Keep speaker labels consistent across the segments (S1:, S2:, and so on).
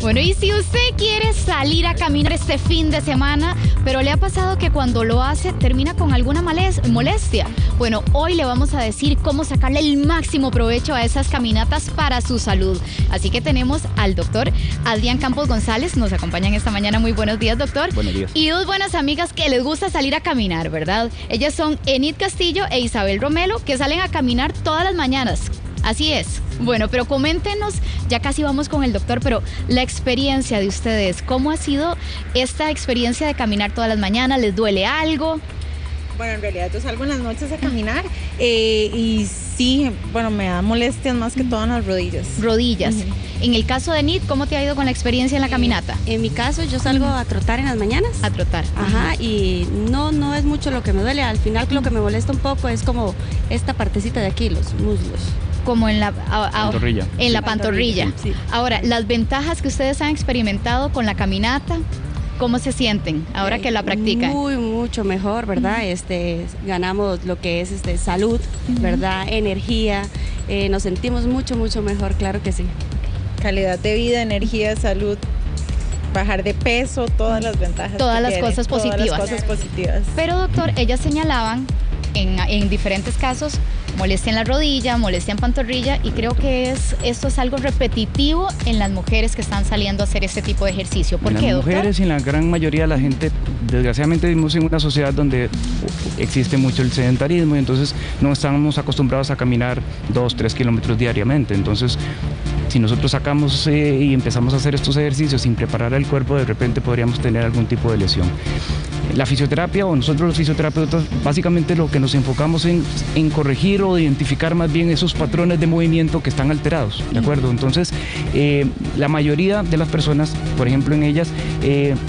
S1: Bueno, y si usted quiere salir a caminar este fin de semana, pero le ha pasado que cuando lo hace termina con alguna molestia, bueno, hoy le vamos a decir cómo sacarle el máximo provecho a esas caminatas para su salud. Así que tenemos al doctor Adrián Campos González, nos acompañan esta mañana. Muy buenos días, doctor.
S2: Buenos días.
S1: Y dos buenas amigas que les gusta salir a caminar, ¿verdad? Ellas son Enid Castillo e Isabel Romelo, que salen a caminar todas las mañanas. Así es. Bueno, pero coméntenos, ya casi vamos con el doctor, pero la experiencia de ustedes, ¿cómo ha sido esta experiencia de caminar todas las mañanas? ¿Les duele algo?
S3: Bueno, en realidad yo salgo en las noches a caminar y sí, bueno, me da molestias más que todo en las rodillas.
S1: Rodillas. En el caso de Enid, ¿cómo te ha ido con la experiencia en la caminata?
S4: En mi caso, yo salgo a trotar en las mañanas.
S1: A trotar.
S4: Ajá, y no es mucho lo que me duele. Al final lo que me molesta un poco es como esta partecita de aquí, los muslos.
S1: Como en la
S2: pantorrilla.
S1: En la pantorrilla.
S4: Sí.
S1: Ahora, las ventajas que ustedes han experimentado con la caminata, ¿cómo se sienten ahora que la practican?
S4: Mucho mejor, ¿verdad? Ganamos lo que es salud, ¿verdad? Energía, nos sentimos mucho mejor, claro que sí.
S3: Calidad de vida, energía, salud, bajar de peso, todas las ventajas.
S1: Todas las cosas positivas.
S3: Todas las cosas positivas.
S1: Pero doctor, ellas señalaban en diferentes casos molestia en la rodilla, molestia en pantorrilla, y creo que esto es algo repetitivo en las mujeres que están saliendo a hacer este tipo de ejercicio. ¿Por qué, doctor?
S2: En las mujeres y en la gran mayoría de la gente, desgraciadamente vivimos en una sociedad donde existe mucho el sedentarismo y entonces no estamos acostumbrados a caminar 2-3 kilómetros diariamente. Entonces, si nosotros sacamos y empezamos a hacer estos ejercicios sin preparar el cuerpo, de repente podríamos tener algún tipo de lesión. La fisioterapia, o nosotros los fisioterapeutas, básicamente lo que nos enfocamos en corregir o identificar más bien esos patrones de movimiento que están alterados, ¿de acuerdo? Entonces, la mayoría de las personas, por ejemplo en ellas,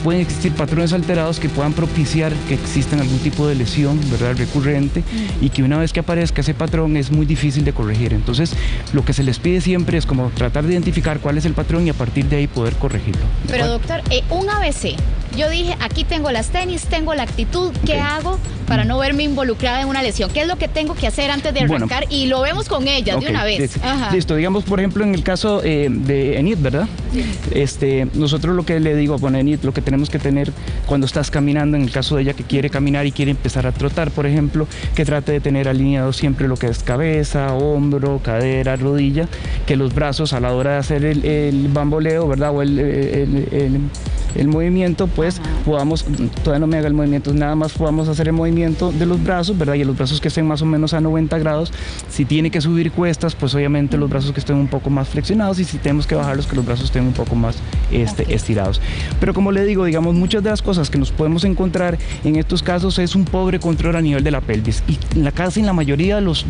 S2: pueden existir patrones alterados que puedan propiciar que exista algún tipo de lesión, ¿verdad?, recurrente, y que una vez que aparezca ese patrón es muy difícil de corregir. Entonces, lo que se les pide siempre es como tratar de identificar cuál es el patrón y a partir de ahí poder corregirlo.
S1: Pero doctor, un ABC. Yo dije, aquí tengo las tenis, tengo la actitud, ¿qué hago para no verme involucrada en una lesión? ¿Qué es lo que tengo que hacer antes de arrancar? Y lo vemos con ellas de una vez.
S2: Listo, digamos, por ejemplo, en el caso de Enid, ¿verdad? Sí. Nosotros lo que le digo, bueno, Enid, lo que tenemos que tener cuando estás caminando, en el caso de ella que quiere caminar y quiere empezar a trotar, por ejemplo, que trate de tener alineado siempre lo que es cabeza, hombro, cadera, rodilla, que los brazos a la hora de hacer el bamboleo, ¿verdad? O el movimiento, pues podamos, todavía no me haga el movimiento, nada más podamos hacer el movimiento de los brazos, ¿verdad? Y los brazos que estén más o menos a 90 grados, si tiene que subir cuestas, pues obviamente los brazos que estén un poco más flexionados, y si tenemos que bajarlos, que los brazos estén un poco más estirados. Pero como le digo, digamos, muchas de las cosas que nos podemos encontrar en estos casos es un pobre control a nivel de la pelvis, y casi en la mayoría de los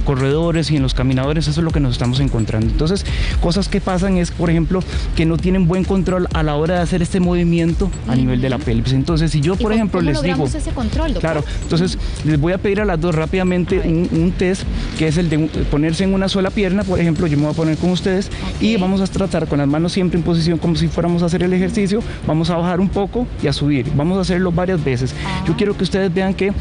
S2: corredores y en los caminadores eso es lo que nos estamos encontrando. Entonces, cosas que pasan es, por ejemplo, que no tienen buen control a la hora de hacer este movimiento a nivel de la pelvis. Entonces, si yo, por ejemplo, les digo...
S1: ese control, doctor?
S2: Claro, entonces les voy a pedir a las dos rápidamente un test, que es el de ponerse en una sola pierna. Por ejemplo, yo me voy a poner con ustedes y vamos a tratar con las manos siempre en posición como si fuéramos a hacer el ejercicio. Vamos a bajar un poco y a subir. Vamos a hacerlo varias veces. Yo quiero que ustedes vean que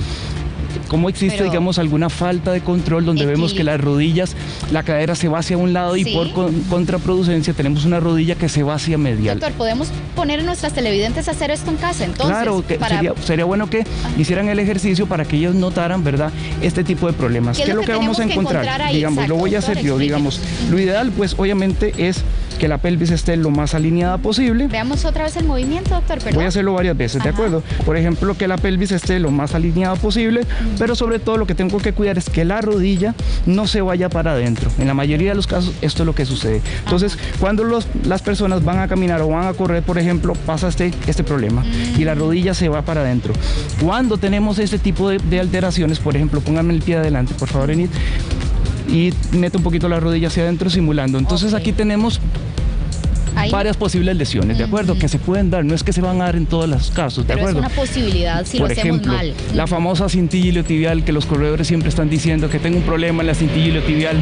S2: cómo existe, digamos, alguna falta de control donde vemos que las rodillas, la cadera se va hacia un lado y por contraproducencia tenemos una rodilla que se va hacia medial.
S1: Doctor, ¿podemos poner a nuestras televidentes a hacer esto en casa entonces?
S2: Claro, que sería bueno que hicieran el ejercicio para que ellos notaran, ¿verdad?, este tipo de problemas. ¿Qué es lo que vamos a encontrar?
S1: Ahí?
S2: Digamos,
S1: Exacto,
S2: lo voy a hacer yo, digamos. Lo ideal, pues, obviamente es que la pelvis esté lo más alineada posible.
S1: Veamos otra vez el movimiento, doctor, perdón.
S2: Voy a hacerlo varias veces, ¿de acuerdo? Por ejemplo, que la pelvis esté lo más alineada posible, pero sobre todo lo que tengo que cuidar es que la rodilla no se vaya para adentro. En la mayoría de los casos esto es lo que sucede. Entonces, cuando las personas van a caminar o van a correr, por ejemplo, pasa este problema y la rodilla se va para adentro. Cuando tenemos este tipo de alteraciones, por ejemplo, pónganme el pie adelante, por favor, Enid, y meto un poquito la rodilla hacia adentro simulando. Entonces aquí tenemos varias posibles lesiones, ¿de acuerdo? Que se pueden dar, no es que se van a dar en todos los casos, ¿de acuerdo?
S1: Pero es una posibilidad si lo hacemos mal.
S2: La famosa cinta iliotibial, que los corredores siempre están diciendo que tengo un problema en la cinta iliotibial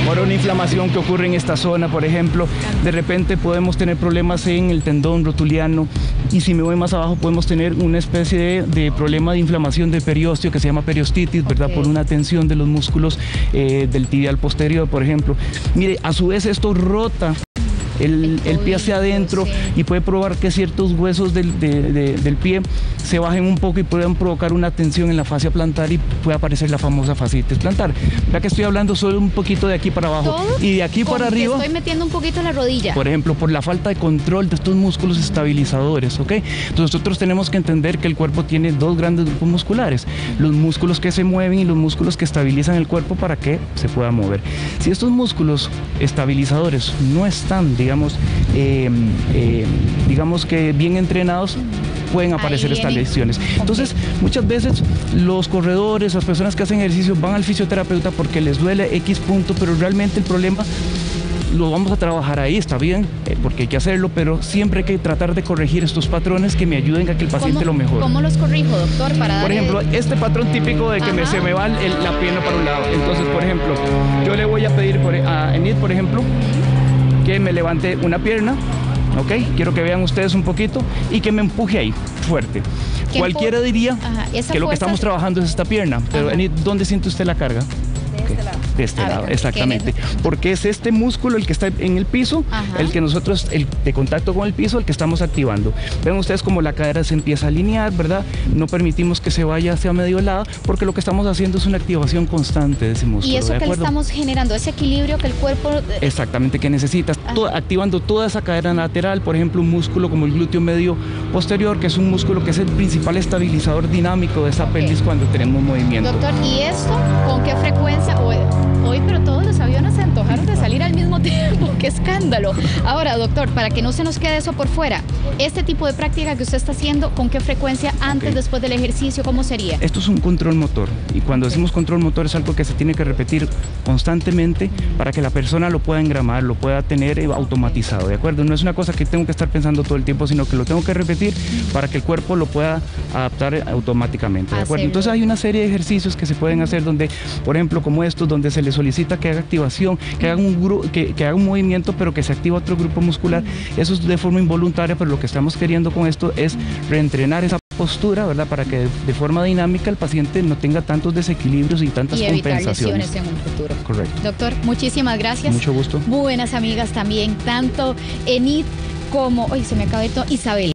S2: por una inflamación que ocurre en esta zona, por ejemplo. De repente podemos tener problemas en el tendón rotuliano, Y si me voy más abajo podemos tener una especie de problema de inflamación del periósteo que se llama periostitis, ¿verdad? Por una tensión de los músculos del tibial posterior, por ejemplo. Mire, a su vez esto rota el pie hacia adentro, y puede probar que ciertos huesos del pie se bajen un poco y puedan provocar una tensión en la fascia plantar y puede aparecer la famosa fascitis plantar. Ya que estoy hablando solo un poquito de aquí para abajo y de aquí para arriba.
S1: Estoy metiendo un poquito la rodilla.
S2: Por ejemplo, por la falta de control de estos músculos estabilizadores, ¿ok? Entonces nosotros tenemos que entender que el cuerpo tiene dos grandes grupos musculares: los músculos que se mueven y los músculos que estabilizan el cuerpo para que se pueda mover. Si estos músculos estabilizadores no están, digamos que bien entrenados, pueden aparecer estas lesiones. Entonces, muchas veces los corredores, las personas que hacen ejercicio van al fisioterapeuta porque les duele X punto, pero realmente el problema lo vamos a trabajar ahí, está bien, porque hay que hacerlo, pero siempre hay que tratar de corregir estos patrones que me ayuden a que el paciente lo mejore.
S1: ¿Cómo los corrijo, doctor?
S2: Por ejemplo, este patrón típico de que se me va la pierna para un lado. Entonces, por ejemplo, yo le voy a pedir a Enid, por ejemplo, que me levante una pierna, ¿ok? Quiero que vean ustedes un poquito y que me empuje ahí, fuerte. Cualquiera diría que lo que estamos trabajando es esta pierna, pero Enid, ¿dónde siente usted la carga? De este lado, exactamente. Porque es este músculo el que está en el piso, el que nosotros, el de contacto con el piso, el que estamos activando. Ven ustedes como la cadera se empieza a alinear, ¿verdad? No permitimos que se vaya hacia medio lado, porque lo que estamos haciendo es una activación constante de ese músculo.
S1: Y eso que le estamos generando, ese equilibrio que el cuerpo...
S2: Exactamente, que necesitas, activando toda esa cadera lateral, por ejemplo, un músculo como el glúteo medio posterior, que es un músculo que es el principal estabilizador dinámico de esa pelvis cuando tenemos movimiento.
S1: Doctor, ¿y esto con qué frecuencia? Hoy, pero todos los aviones se antojaron de salir al mismo tiempo. ¡Qué escándalo! Ahora, doctor, para que no se nos quede eso por fuera, este tipo de práctica que usted está haciendo, ¿con qué frecuencia? Antes, después del ejercicio, ¿cómo sería?
S2: Esto es un control motor, y cuando decimos control motor es algo que se tiene que repetir constantemente para que la persona lo pueda engramar, lo pueda tener automatizado, ¿de acuerdo? No es una cosa que tengo que estar pensando todo el tiempo, sino que lo tengo que repetir para que el cuerpo lo pueda adaptar automáticamente, ¿de acuerdo? Entonces hay una serie de ejercicios que se pueden hacer donde, por ejemplo, como estos, donde se le solicita que haga activación, que haga un movimiento, pero que se activa otro grupo muscular. Eso es de forma involuntaria, pero lo que estamos queriendo con esto es reentrenar esa postura, ¿verdad? Para que de forma dinámica el paciente no tenga tantos desequilibrios y tantas compensaciones.
S1: Lesiones en un futuro.
S2: Correcto.
S1: Doctor, muchísimas gracias.
S2: Mucho gusto.
S1: Buenas amigas también, tanto Enid como, hoy se me acaba de todo, Isabel.